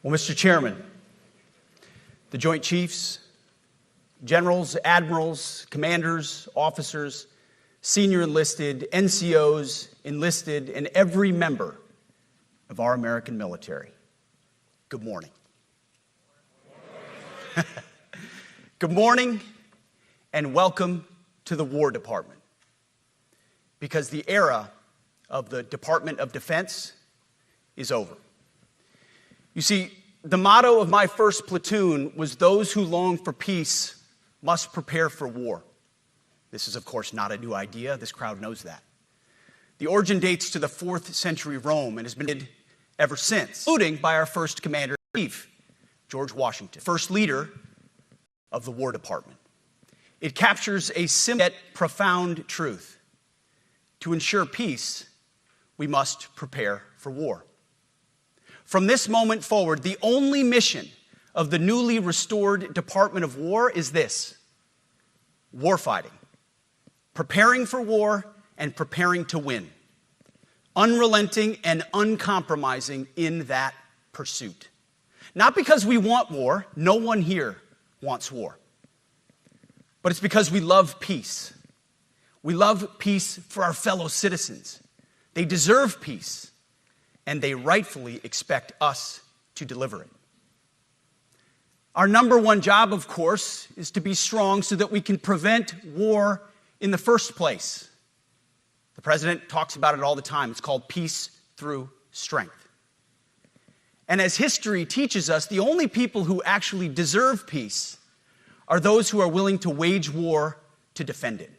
Well, Mr. Chairman, the Joint Chiefs, generals, admirals, commanders, officers, senior enlisted, NCOs, enlisted, and every member of our American military, good morning. Good morning and welcome to the War Department, because the era of the Department of Defense is over. You see, the motto of my first platoon was, "Those who long for peace must prepare for war." This is, of course, not a new idea. This crowd knows that. The origin dates to the 4th century Rome and has been ever since, including by our first commander-in-chief, George Washington, first leader of the War Department. It captures a simple yet profound truth. To ensure peace, we must prepare for war. From this moment forward, the only mission of the newly restored Department of War is this: warfighting, preparing for war and preparing to win, unrelenting and uncompromising in that pursuit. Not because we want war, no one here wants war, but it's because we love peace. We love peace for our fellow citizens. They deserve peace, and they rightfully expect us to deliver it. Our number one job, of course, is to be strong so that we can prevent war in the first place. The president talks about it all the time. It's called peace through strength. And as history teaches us, the only people who actually deserve peace are those who are willing to wage war to defend it.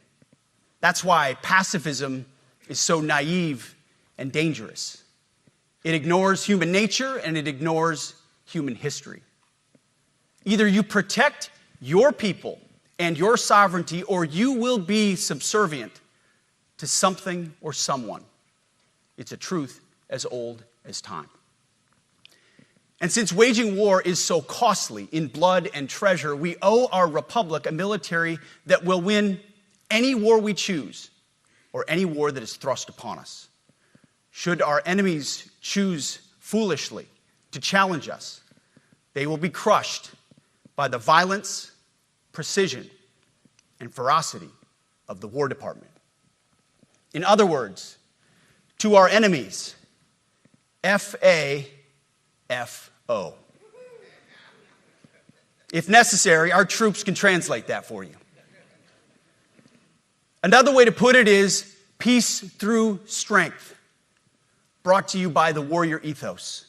That's why pacifism is so naive and dangerous. It ignores human nature and it ignores human history. Either you protect your people and your sovereignty, or you will be subservient to something or someone. It's a truth as old as time. And since waging war is so costly in blood and treasure, we owe our republic a military that will win any war we choose, or any war that is thrust upon us. Should our enemies choose foolishly to challenge us, they will be crushed by the violence, precision, and ferocity of the War Department. In other words, to our enemies, FAFO. If necessary, our troops can translate that for you. Another way to put it is peace through strength, brought to you by the warrior ethos.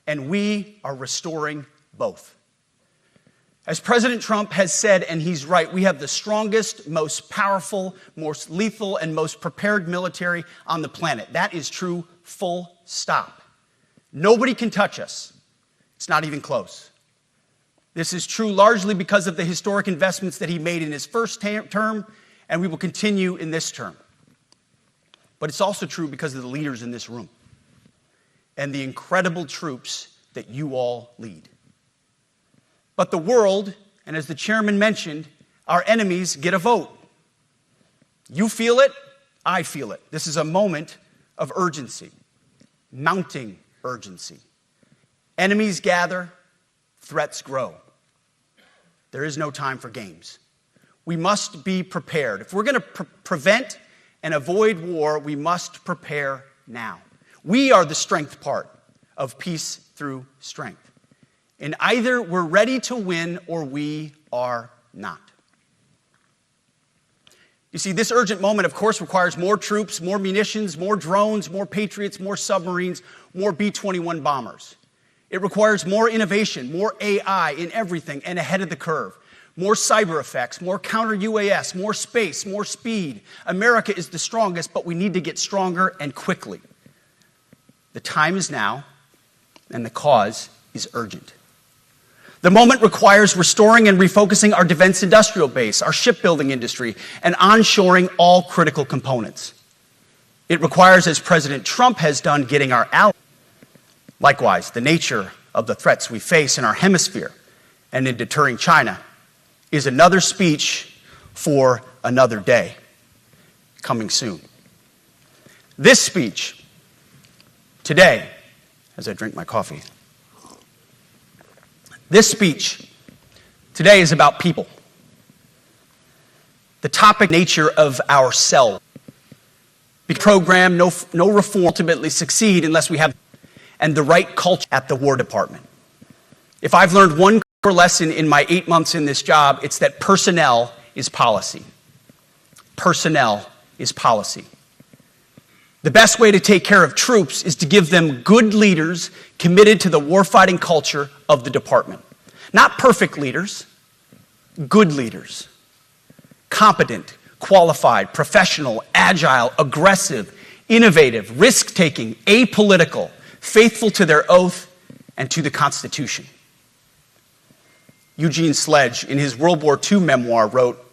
And we are restoring both. As President Trump has said, and he's right, we have the strongest, most powerful, most lethal, and most prepared military on the planet. That is true, full stop. Nobody can touch us. It's not even close. This is true largely because of the historic investments that he made in his first term, and we will continue in this term. But it's also true because of the leaders in this room and the incredible troops that you all lead. But the world, and as the chairman mentioned, our enemies get a vote. You feel it, I feel it. This is a moment of urgency, mounting urgency. Enemies gather, threats grow. There is no time for games. We must be prepared. If we're going to prevent and avoid war, we must prepare now. We are the strength part of peace through strength. And either we're ready to win or we are not. You see, this urgent moment, of course, requires more troops, more munitions, more drones, more Patriots, more submarines, more B-21 bombers. It requires more innovation, more AI in everything and ahead of the curve. More cyber effects, more counter-UAS, more space, more speed. America is the strongest, but we need to get stronger and quickly. The time is now, and the cause is urgent. The moment requires restoring and refocusing our defense industrial base, our shipbuilding industry, and onshoring all critical components. It requires, as President Trump has done, getting our allies. Likewise, the nature of the threats we face in our hemisphere and in deterring China is another speech for another day, coming soon. This speech, today, as I drink my coffee, This speech today is about people. The topic nature of ourselves. Because program, no reform ultimately succeed unless we have and the right culture at the War Department. If I've learned one core lesson in my 8 months in this job, it's that personnel is policy. Personnel is policy. The best way to take care of troops is to give them good leaders committed to the warfighting culture of the department. Not perfect leaders, good leaders. Competent, qualified, professional, agile, aggressive, innovative, risk-taking, apolitical, faithful to their oath and to the Constitution. Eugene Sledge, in his World War II memoir, wrote,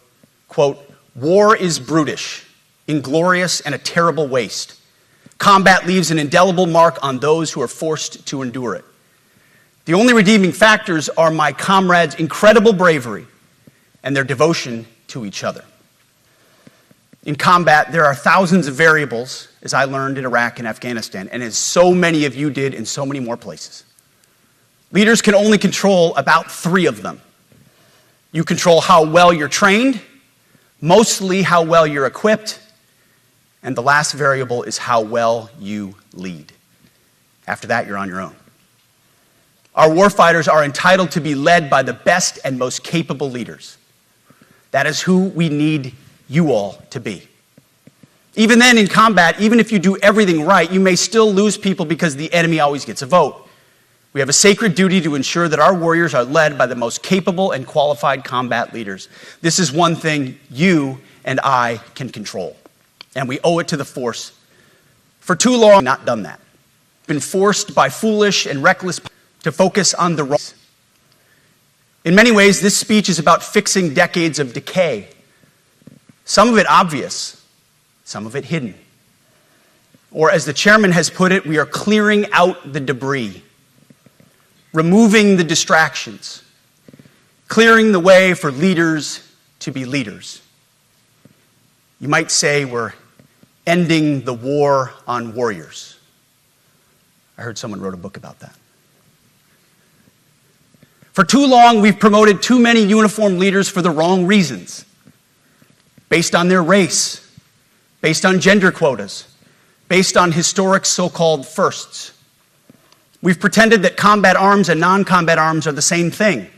quote, "War is brutish, inglorious, and a terrible waste. Combat leaves an indelible mark on those who are forced to endure it. The only redeeming factors are my comrades' incredible bravery and their devotion to each other." In combat, there are thousands of variables, as I learned in Iraq and Afghanistan, and as so many of you did in so many more places. Leaders can only control about 3 of them. You control how well you're trained, mostly how well you're equipped, and the last variable is how well you lead. After that, you're on your own. Our warfighters are entitled to be led by the best and most capable leaders. That is who we need you all to be. Even then, in combat, even if you do everything right, you may still lose people because the enemy always gets a vote. We have a sacred duty to ensure that our warriors are led by the most capable and qualified combat leaders. This is one thing you and I can control, and we owe it to the force. For too long, we've not done that. Been forced by foolish and reckless to focus on the wrong. In many ways, this speech is about fixing decades of decay. Some of it obvious, some of it hidden. Or as the chairman has put it, we are clearing out the debris, removing the distractions, clearing the way for leaders to be leaders. You might say we're ending the war on warriors. I heard someone wrote a book about that. For too long, we've promoted too many uniformed leaders for the wrong reasons. Based on their race, based on gender quotas, based on historic so-called firsts. We've pretended that combat arms and non-combat arms are the same thing.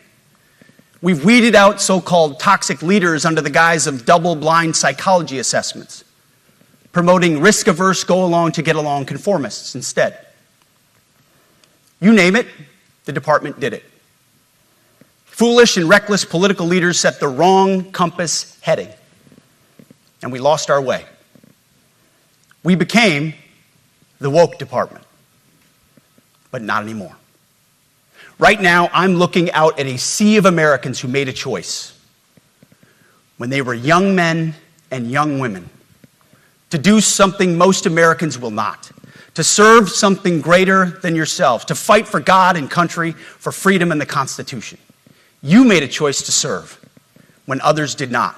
We've weeded out so-called toxic leaders under the guise of double-blind psychology assessments, promoting risk-averse, go-along-to-get-along conformists instead. You name it, the department did it. Foolish and reckless political leaders set the wrong compass heading, and we lost our way. We became the woke department, but not anymore. Right now, I'm looking out at a sea of Americans who made a choice when they were young men and young women to do something most Americans will not, to serve something greater than yourselves, to fight for God and country, for freedom and the Constitution. You made a choice to serve when others did not,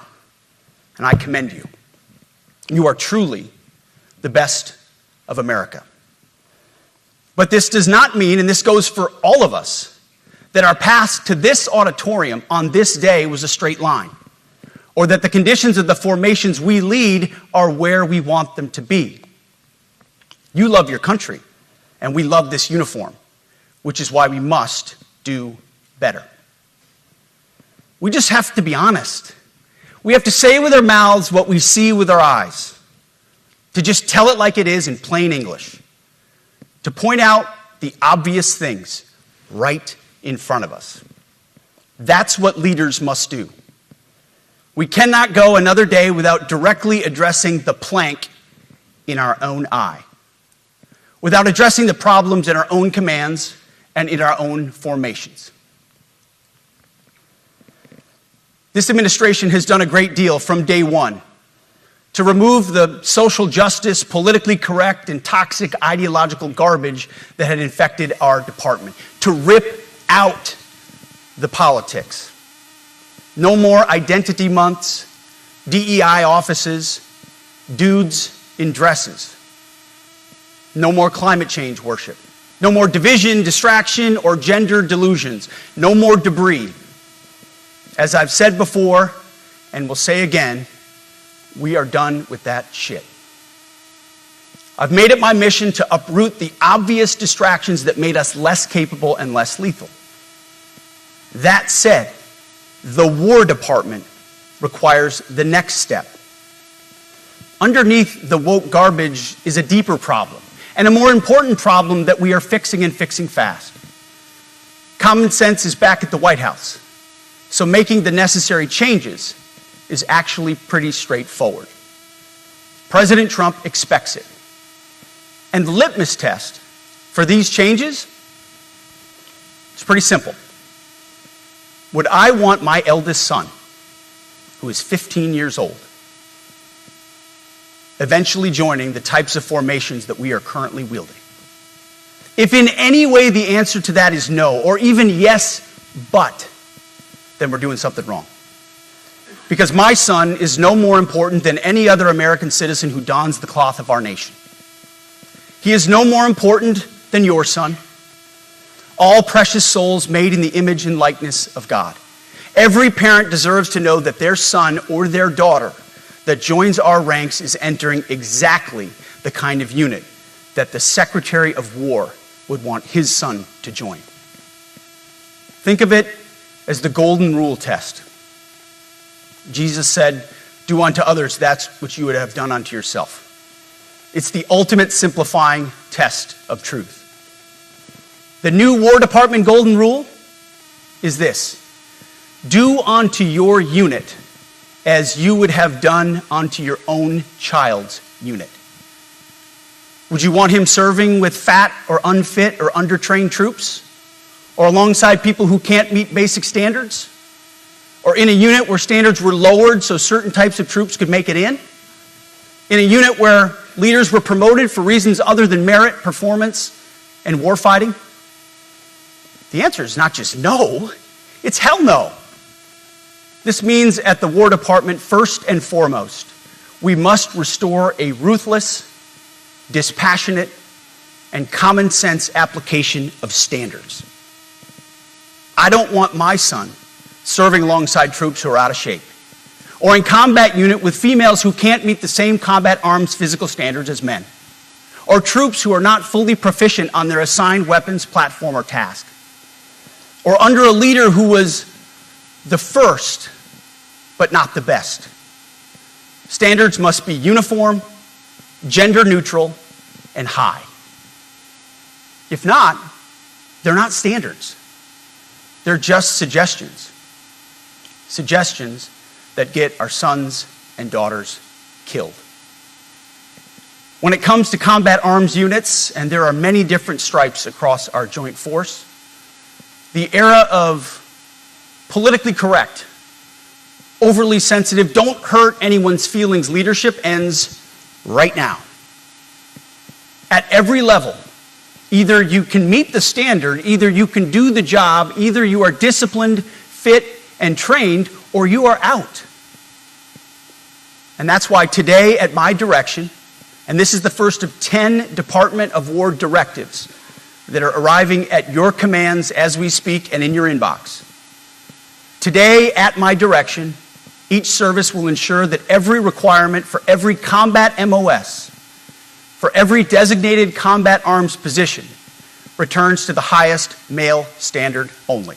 and I commend you. You are truly the best of America. But this does not mean, and this goes for all of us, that our path to this auditorium on this day was a straight line, or that the conditions of the formations we lead are where we want them to be. You love your country, and we love this uniform, which is why we must do better. We just have to be honest. We have to say with our mouths what we see with our eyes, to just tell it like it is in plain English, to point out the obvious things right in front of us. That's what leaders must do. We cannot go another day without directly addressing the plank in our own eye, without addressing the problems in our own commands and in our own formations. This administration has done a great deal from day one to remove the social justice, politically correct, and toxic ideological garbage that had infected our department, to rip out the politics. No more identity months, DEI offices, dudes in dresses. No more climate change worship. No more division, distraction, or gender delusions. No more debris. As I've said before, and will say again, we are done with that shit. I've made it my mission to uproot the obvious distractions that made us less capable and less lethal. That said, the War Department requires the next step. Underneath the woke garbage is a deeper problem, and a more important problem that we are fixing and fixing fast. Common sense is back at the White House, so making the necessary changes is actually pretty straightforward. President Trump expects it. And the litmus test for these changes is pretty simple. Would I want my eldest son, who is 15 years old, eventually joining the types of formations that we are currently wielding? If in any way the answer to that is no, or even yes, but, then we're doing something wrong. Because my son is no more important than any other American citizen who dons the cloth of our nation. He is no more important than your son. All precious souls made in the image and likeness of God. Every parent deserves to know that their son or their daughter that joins our ranks is entering exactly the kind of unit that the Secretary of War would want his son to join. Think of it as the golden rule test. Jesus said, "Do unto others that which you would have done unto yourself." It's the ultimate simplifying test of truth. The new War Department golden rule is this: do unto your unit as you would have done unto your own child's unit. Would you want him serving with fat or unfit or undertrained troops? Or alongside people who can't meet basic standards? Or in a unit where standards were lowered so certain types of troops could make it in? In a unit where leaders were promoted for reasons other than merit, performance, and warfighting? The answer is not just no, it's hell no. This means at the War Department, first and foremost, we must restore a ruthless, dispassionate, and common sense application of standards. I don't want my son serving alongside troops who are out of shape, or in combat unit with females who can't meet the same combat arms physical standards as men, or troops who are not fully proficient on their assigned weapons, platform, or task, or under a leader who was the first, but not the best. Standards must be uniform, gender neutral, and high. If not, they're not standards. They're just suggestions. Suggestions that get our sons and daughters killed. When it comes to combat arms units, and there are many different stripes across our joint force, the era of politically correct, overly sensitive, don't hurt anyone's feelings leadership ends right now. At every level, either you can meet the standard, either you can do the job, either you are disciplined, fit, and trained, or you are out. And that's why today, at my direction, and this is the first of 10 Department of War directives that are arriving at your commands as we speak and in your inbox. Today, at my direction, each service will ensure that every requirement for every combat MOS, for every designated combat arms position, returns to the highest male standard only.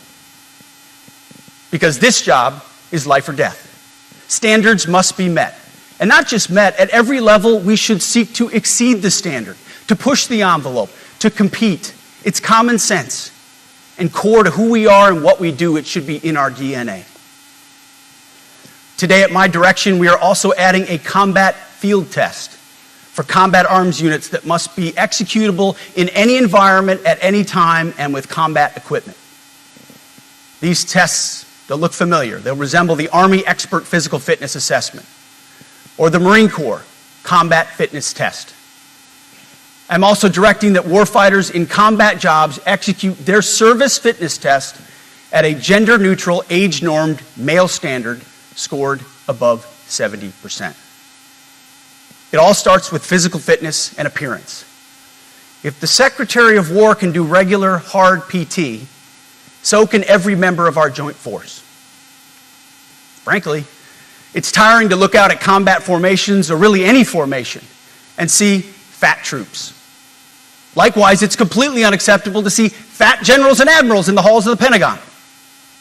Because this job is life or death. Standards must be met. And not just met, at every level we should seek to exceed the standard, to push the envelope, to compete. It's common sense and core to who we are and what we do. It should be in our DNA. Today at my direction, we are also adding a combat field test for combat arms units that must be executable in any environment at any time and with combat equipment. These tests, they'll look familiar. They'll resemble the Army Expert Physical Fitness Assessment or the Marine Corps Combat Fitness Test. I'm also directing that warfighters in combat jobs execute their service fitness test at a gender-neutral, age-normed male standard scored above 70%. It all starts with physical fitness and appearance. If the Secretary of War can do regular, hard PT, so can every member of our joint force. Frankly, it's tiring to look out at combat formations, or really any formation, and see fat troops. Likewise, it's completely unacceptable to see fat generals and admirals in the halls of the Pentagon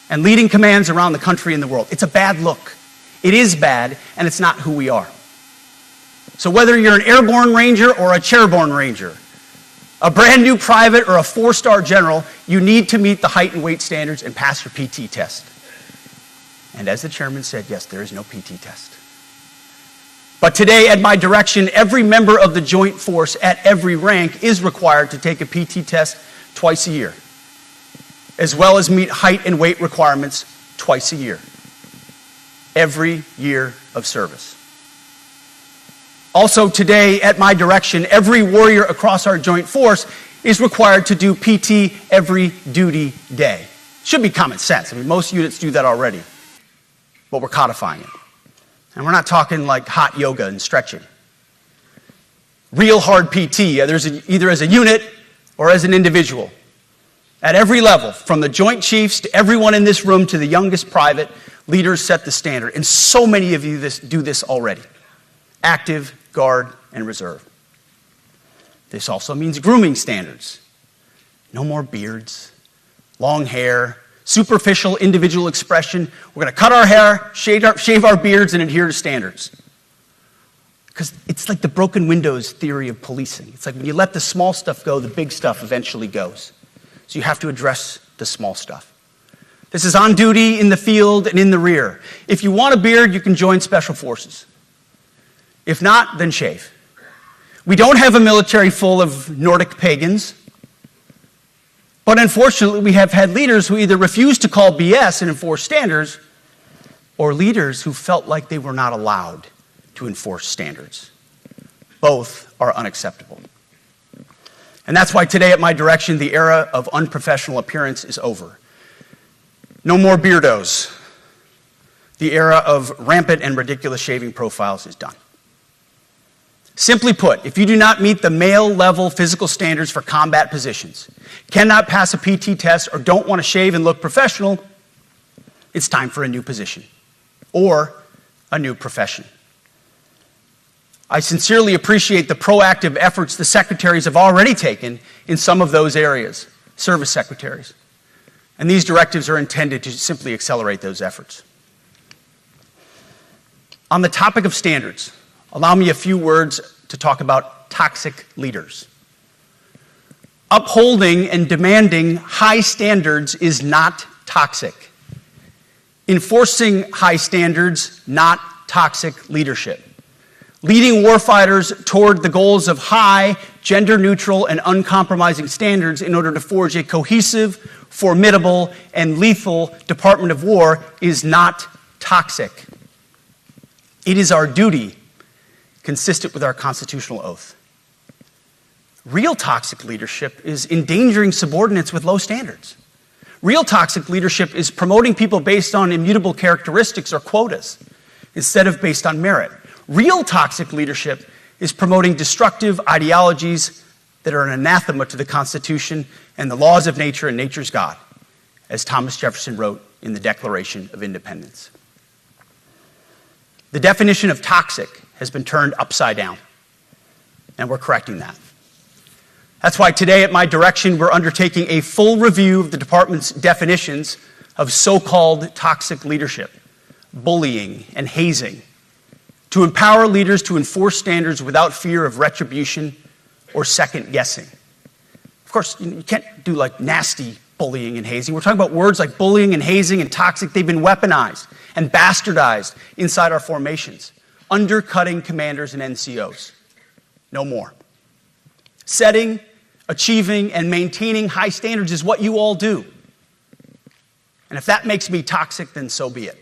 and leading commands around the country and the world. It's a bad look. It is bad, and it's not who we are. So whether you're an airborne ranger or a chairborne ranger, a brand new private or a 4-star general, you need to meet the height and weight standards and pass your PT test. And as the chairman said, yes, there is no PT test. But today, at my direction, every member of the joint force at every rank is required to take a PT test twice a year, as well as meet height and weight requirements twice a year, every year of service. Also today, at my direction, every warrior across our joint force is required to do PT every duty day. Should be common sense. I mean, most units do that already, but we're codifying it. And we're not talking like hot yoga and stretching. Real hard PT, either as a unit or as an individual. At every level, from the Joint Chiefs to everyone in this room to the youngest private, leaders set the standard. And so many of you do this already. Active, Guard, and Reserve. This also means grooming standards. No more beards, long hair, superficial individual expression. We're going to cut our hair, shave our beards, and adhere to standards. Because it's like the broken windows theory of policing. It's like when you let the small stuff go, the big stuff eventually goes. So you have to address the small stuff. This is on duty, in the field, and in the rear. If you want a beard, you can join Special Forces. If not, then shave. We don't have a military full of Nordic pagans. But unfortunately, we have had leaders who either refuse to call BS and enforce standards, or leaders who felt like they were not allowed to enforce standards. Both are unacceptable. And that's why today, at my direction, the era of unprofessional appearance is over. No more beardos. The era of rampant and ridiculous shaving profiles is done. Simply put, if you do not meet the male-level physical standards for combat positions, cannot pass a PT test, or don't want to shave and look professional, it's time for a new position or a new profession. I sincerely appreciate the proactive efforts the secretaries have already taken in some of those areas, service secretaries. And these directives are intended to simply accelerate those efforts. On the topic of standards, allow me a few words to talk about toxic leaders. Upholding and demanding high standards is not toxic. Enforcing high standards, not toxic leadership. Leading warfighters toward the goals of high, gender-neutral, and uncompromising standards in order to forge a cohesive, formidable, and lethal Department of War is not toxic. It is our duty, consistent with our constitutional oath. Real toxic leadership is endangering subordinates with low standards. Real toxic leadership is promoting people based on immutable characteristics or quotas instead of based on merit. Real toxic leadership is promoting destructive ideologies that are an anathema to the Constitution and the laws of nature and nature's God, as Thomas Jefferson wrote in the Declaration of Independence. The definition of toxic has been turned upside down, and we're correcting that. That's why today, at my direction, we're undertaking a full review of the department's definitions of so-called toxic leadership, bullying, and hazing, to empower leaders to enforce standards without fear of retribution or second guessing. Of course, you can't do like nasty bullying and hazing. We're talking about words like bullying and hazing and toxic. They've been weaponized and bastardized inside our formations, undercutting commanders and NCOs. No more. Setting, achieving, and maintaining high standards is what you all do. And if that makes me toxic, then so be it.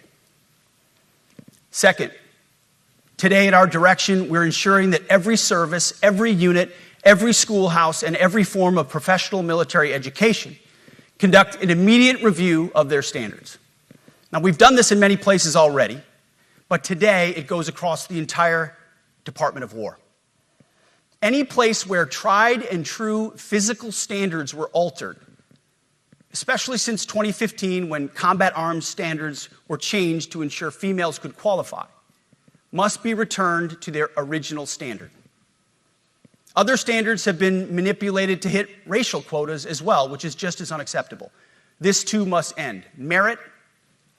Second, today at our direction, we're ensuring that every service, every unit, every schoolhouse, and every form of professional military education conduct an immediate review of their standards. Now, we've done this in many places already, but today it goes across the entire Department of War. Any place where tried and true physical standards were altered, especially since 2015 when combat arms standards were changed to ensure females could qualify, must be returned to their original standard. Other standards have been manipulated to hit racial quotas as well, which is just as unacceptable. This too must end. Merit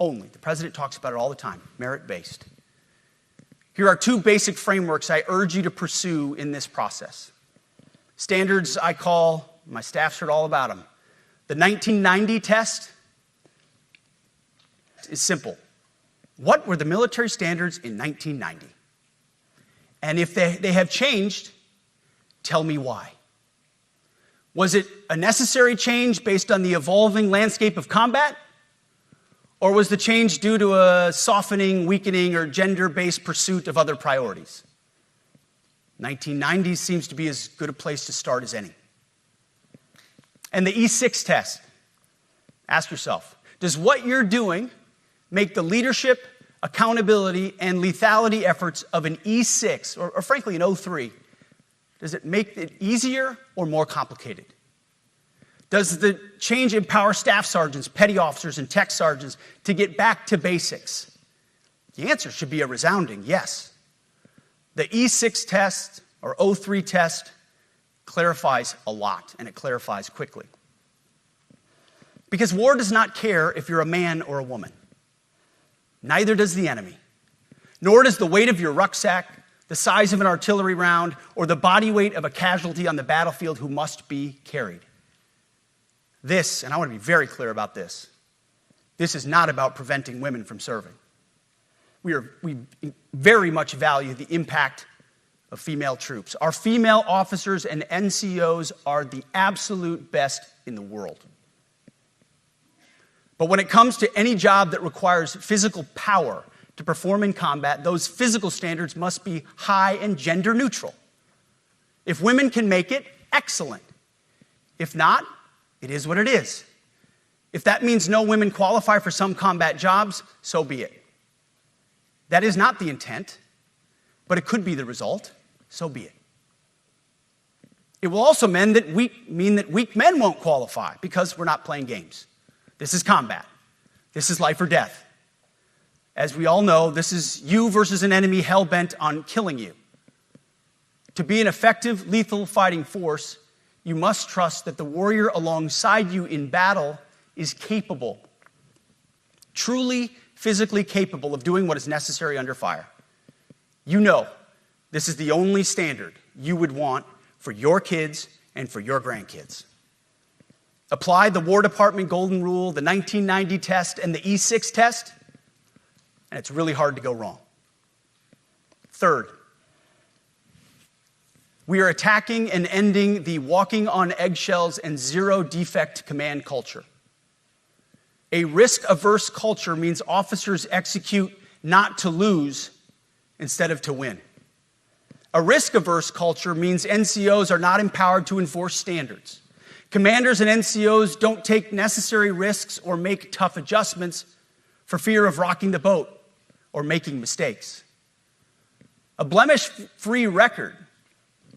only. The president talks about it all the time, merit-based. Here are two basic frameworks I urge you to pursue in this process. Standards I call, my staff's heard all about them. The 1990 test is simple. What were the military standards in 1990? And if they have changed, tell me why. Was it a necessary change based on the evolving landscape of combat? Or was the change due to a softening, weakening, or gender-based pursuit of other priorities? 1990s seems to be as good a place to start as any. And the E6 test. Ask yourself, does what you're doing make the leadership, accountability, and lethality efforts of an E6, or frankly an O3, does it make it easier or more complicated? Does the change empower staff sergeants, petty officers, and tech sergeants to get back to basics? The answer should be a resounding yes. The E6 test, or O3 test, clarifies a lot, and it clarifies quickly. Because war does not care if you're a man or a woman. Neither does the enemy. Nor does the weight of your rucksack, the size of an artillery round, or the body weight of a casualty on the battlefield who must be carried. This, and I want to be very clear about this is not about preventing women from serving. We very much value the impact of female troops. Our female officers and NCOs are the absolute best in the world. But when it comes to any job that requires physical power to perform in combat, those physical standards must be high and gender neutral. If women can make it, excellent. If not, it is what it is. If that means no women qualify for some combat jobs, so be it. That is not the intent, but it could be the result, so be it. It will also mean that weak men won't qualify because we're not playing games. This is combat. This is life or death. As we all know, this is you versus an enemy hell-bent on killing you. To be an effective, lethal fighting force, you must trust that the warrior alongside you in battle is capable, truly physically capable of doing what is necessary under fire. You know this is the only standard you would want for your kids and for your grandkids. Apply the War Department Golden Rule, the 1990 test, and the E6 test, and it's really hard to go wrong. Third, we are attacking and ending the walking on eggshells and zero-defect command culture. A risk-averse culture means officers execute not to lose instead of to win. A risk-averse culture means NCOs are not empowered to enforce standards. Commanders and NCOs don't take necessary risks or make tough adjustments for fear of rocking the boat or making mistakes. A blemish-free record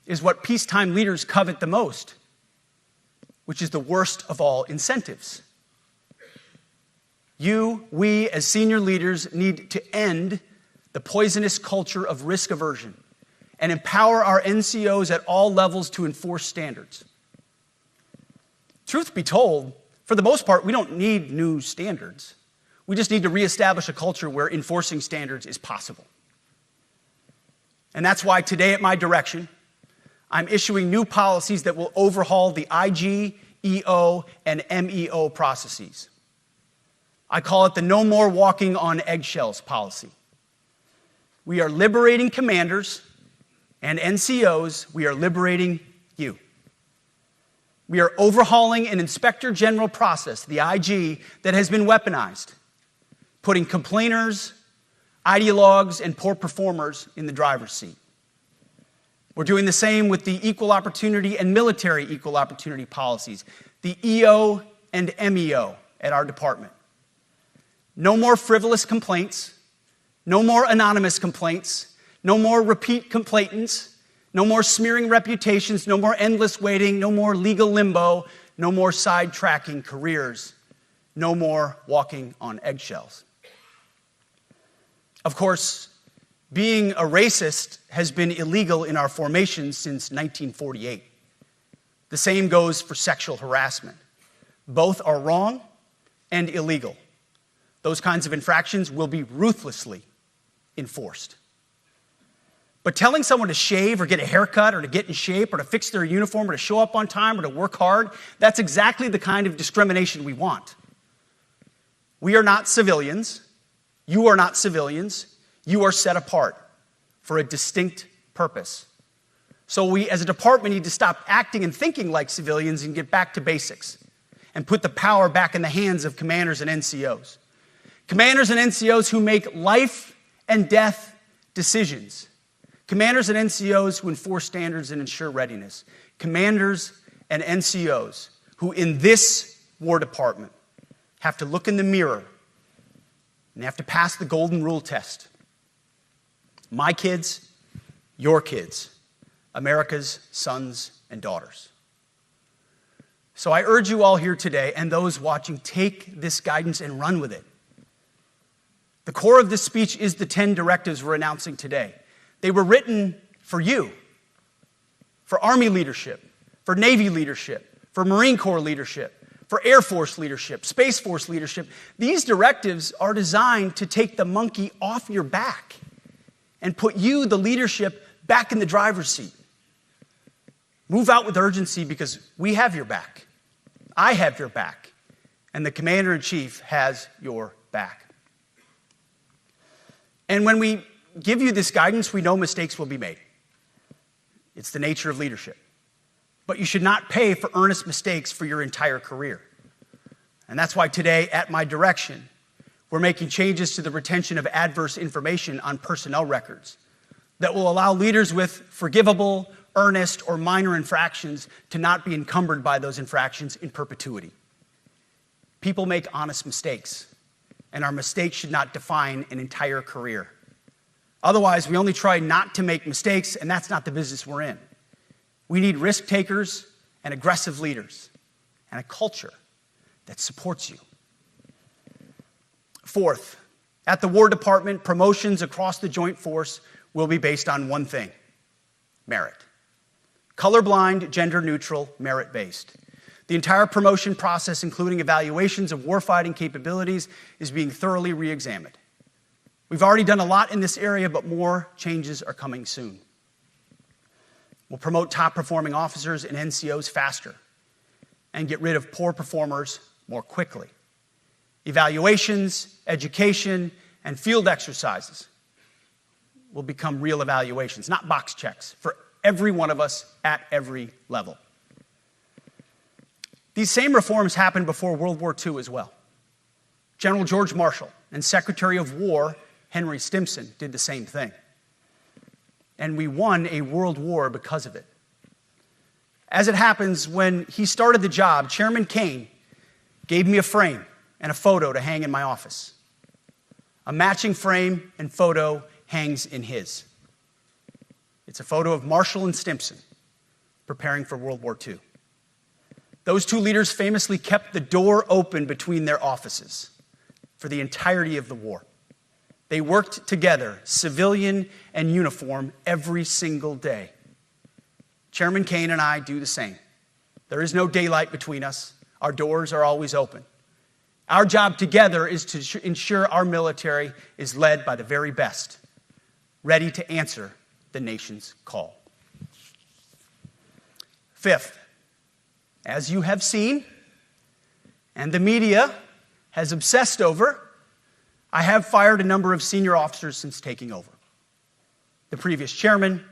is what peacetime leaders covet the most, which is the worst of all incentives. We, as senior leaders, need to end the poisonous culture of risk aversion and empower our NCOs at all levels to enforce standards. Truth be told, for the most part, we don't need new standards. We just need to reestablish a culture where enforcing standards is possible. And that's why today, at my direction, I'm issuing new policies that will overhaul the IG, EO, and MEO processes. I call it the No More Walking on Eggshells policy. We are liberating commanders and NCOs. We are liberating you. We are overhauling an inspector general process, the IG, that has been weaponized, putting complainers, ideologues, and poor performers in the driver's seat. We're doing the same with the equal opportunity and military equal opportunity policies, the EO and MEO at our department. No more frivolous complaints, no more anonymous complaints, no more repeat complainants, No more smearing reputations, no more endless waiting, no more legal limbo, no more sidetracking careers, no more walking on eggshells. Of course, being a racist has been illegal in our formation since 1948. The same goes for sexual harassment. Both are wrong and illegal. Those kinds of infractions will be ruthlessly enforced. But telling someone to shave or get a haircut or to get in shape or to fix their uniform or to show up on time or to work hard, that's exactly the kind of discrimination we want. We are not civilians. You are not civilians. You are set apart for a distinct purpose. So we, as a department, need to stop acting and thinking like civilians and get back to basics and put the power back in the hands of commanders and NCOs. Commanders and NCOs who make life and death decisions. Commanders and NCOs who enforce standards and ensure readiness. Commanders and NCOs who, in this War Department, have to look in the mirror and have to pass the golden rule test. My kids, your kids, America's sons and daughters. So I urge you all here today and those watching, take this guidance and run with it. The core of this speech is the 10 directives we're announcing today. They were written for you, for Army leadership, for Navy leadership, for Marine Corps leadership, for Air Force leadership, Space Force leadership. These directives are designed to take the monkey off your back and put you, the leadership, back in the driver's seat. Move out with urgency because we have your back. I have your back. And the Commander-in-Chief has your back. And when we give you this guidance, we know mistakes will be made. It's the nature of leadership. But you should not pay for earnest mistakes for your entire career. And that's why today, at my direction, we're making changes to the retention of adverse information on personnel records that will allow leaders with forgivable, earnest, or minor infractions to not be encumbered by those infractions in perpetuity. People make honest mistakes, and our mistakes should not define an entire career. Otherwise, we only try not to make mistakes, and that's not the business we're in. We need risk takers and aggressive leaders and a culture that supports you. Fourth, at the War Department, promotions across the Joint Force will be based on one thing: merit. Colorblind, gender-neutral, merit-based. The entire promotion process, including evaluations of warfighting capabilities, is being thoroughly re-examined. We've already done a lot in this area, but more changes are coming soon. We'll promote top-performing officers and NCOs faster and get rid of poor performers more quickly. Evaluations, education, and field exercises will become real evaluations, not box checks, for every one of us at every level. These same reforms happened before World War II as well. General George Marshall and Secretary of War Henry Stimson did the same thing. And we won a world war because of it. As it happens, when he started the job, Chairman Kane gave me a frame and a photo to hang in my office. A matching frame and photo hangs in his. It's a photo of Marshall and Stimson preparing for World War II. Those two leaders famously kept the door open between their offices for the entirety of the war. They worked together, civilian and uniform, every single day. Chairman Kane and I do the same. There is no daylight between us. Our doors are always open. Our job together is to ensure our military is led by the very best, ready to answer the nation's call. Fifth, as you have seen, and the media has obsessed over, I have fired a number of senior officers since taking over. The previous chairman,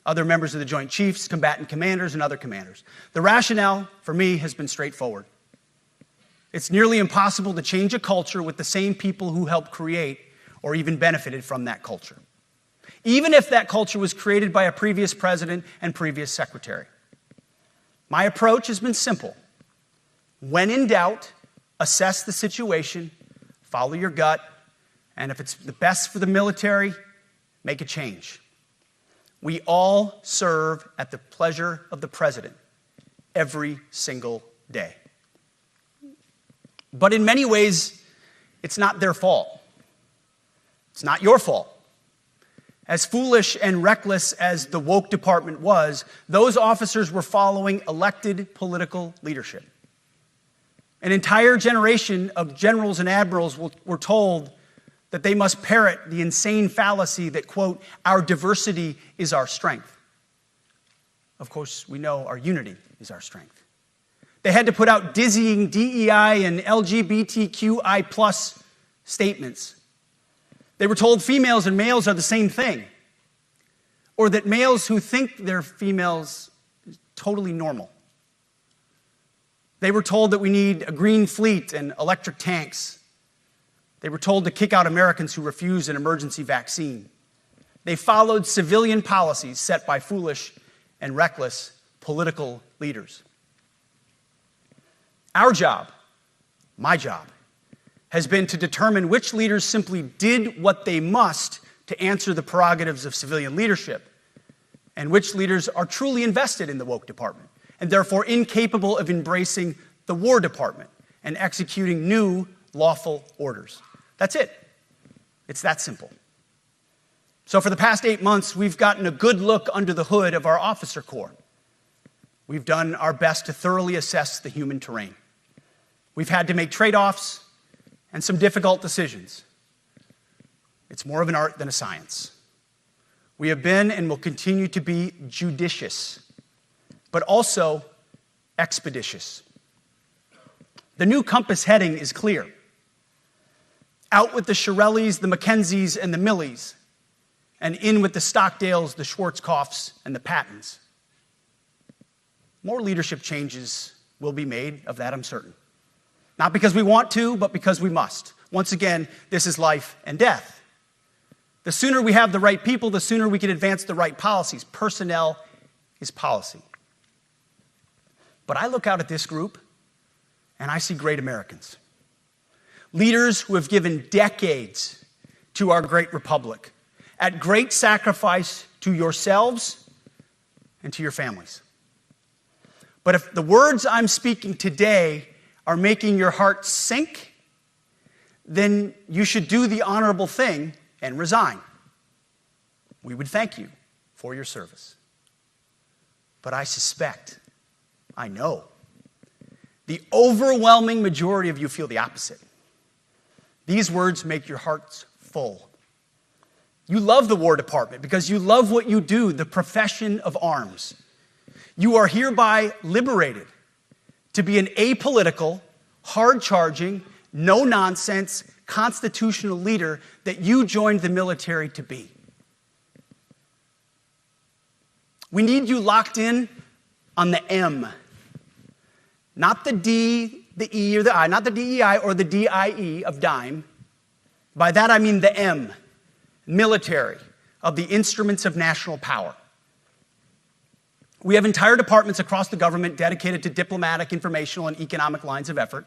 other members of the Joint Chiefs, combatant commanders, and other commanders. The rationale for me has been straightforward. It's nearly impossible to change a culture with the same people who helped create or even benefited from that culture, even if that culture was created by a previous president and previous secretary. My approach has been simple. When in doubt, assess the situation, follow your gut, and if it's the best for the military, make a change. We all serve at the pleasure of the president every single day. But in many ways, it's not their fault. It's not your fault. As foolish and reckless as the woke department was, those officers were following elected political leadership. An entire generation of generals and admirals were told that they must parrot the insane fallacy that, quote, our diversity is our strength. Of course, we know our unity is our strength. They had to put out dizzying DEI and LGBTQI+ statements. They were told females and males are the same thing, or that males who think they're females is totally normal. They were told that we need a green fleet and electric tanks. They were told to kick out Americans who refuse an emergency vaccine. They followed civilian policies set by foolish and reckless political leaders. Our job, my job, has been to determine which leaders simply did what they must to answer the prerogatives of civilian leadership, and which leaders are truly invested in the woke department, and therefore incapable of embracing the War Department and executing new lawful orders. That's it. It's that simple. So for the past 8 months, we've gotten a good look under the hood of our officer corps. We've done our best to thoroughly assess the human terrain. We've had to make trade-offs and some difficult decisions. It's more of an art than a science. We have been and will continue to be judicious, but also expeditious. The new compass heading is clear. Out with the Shirellis, the Mackenzies, and the Millies, and in with the Stockdales, the Schwarzkopfs, and the Pattons. More leadership changes will be made, of that I'm certain. Not because we want to, but because we must. Once again, this is life and death. The sooner we have the right people, the sooner we can advance the right policies. Personnel is policy. But I look out at this group, and I see great Americans. Leaders who have given decades to our great republic, at great sacrifice to yourselves and to your families. But if the words I'm speaking today are making your heart sink, then you should do the honorable thing and resign. We would thank you for your service. But I suspect, I know, the overwhelming majority of you feel the opposite. These words make your hearts full. You love the War Department because you love what you do, the profession of arms. You are hereby liberated to be an apolitical, hard-charging, no-nonsense, constitutional leader that you joined the military to be. We need you locked in on the M, not the D, the E, or the I, not the DEI or the DIE of dime. By that I mean the M, military, of the instruments of national power. We have entire departments across the government dedicated to diplomatic, informational, and economic lines of effort.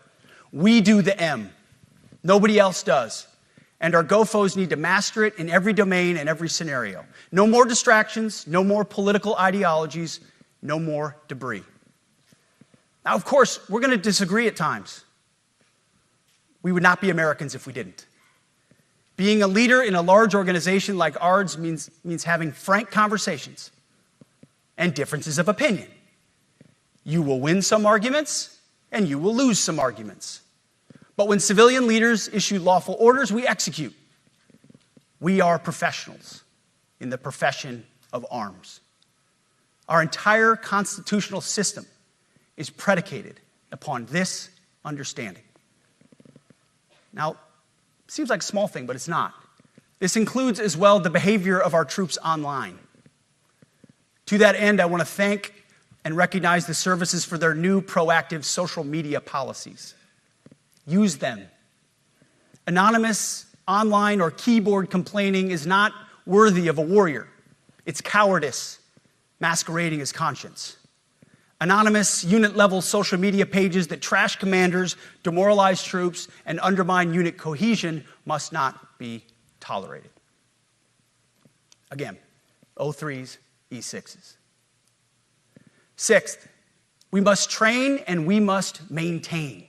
We do the M. Nobody else does. And our GOFOs need to master it in every domain and every scenario. No more distractions, no more political ideologies, no more debris. Now, of course, we're going to disagree at times. We would not be Americans if we didn't. Being a leader in a large organization like ours means having frank conversations and differences of opinion. You will win some arguments, and you will lose some arguments. But when civilian leaders issue lawful orders, we execute. We are professionals in the profession of arms. Our entire constitutional system is predicated upon this understanding. Now, it seems like a small thing, but it's not. This includes as well the behavior of our troops online. To that end, I want to thank and recognize the services for their new proactive social media policies. Use them. Anonymous, online, or keyboard complaining is not worthy of a warrior. It's cowardice masquerading as conscience. Anonymous, unit-level social media pages that trash commanders, demoralize troops, and undermine unit cohesion must not be tolerated. Again, O3s E6s. Sixth, we must train and we must maintain.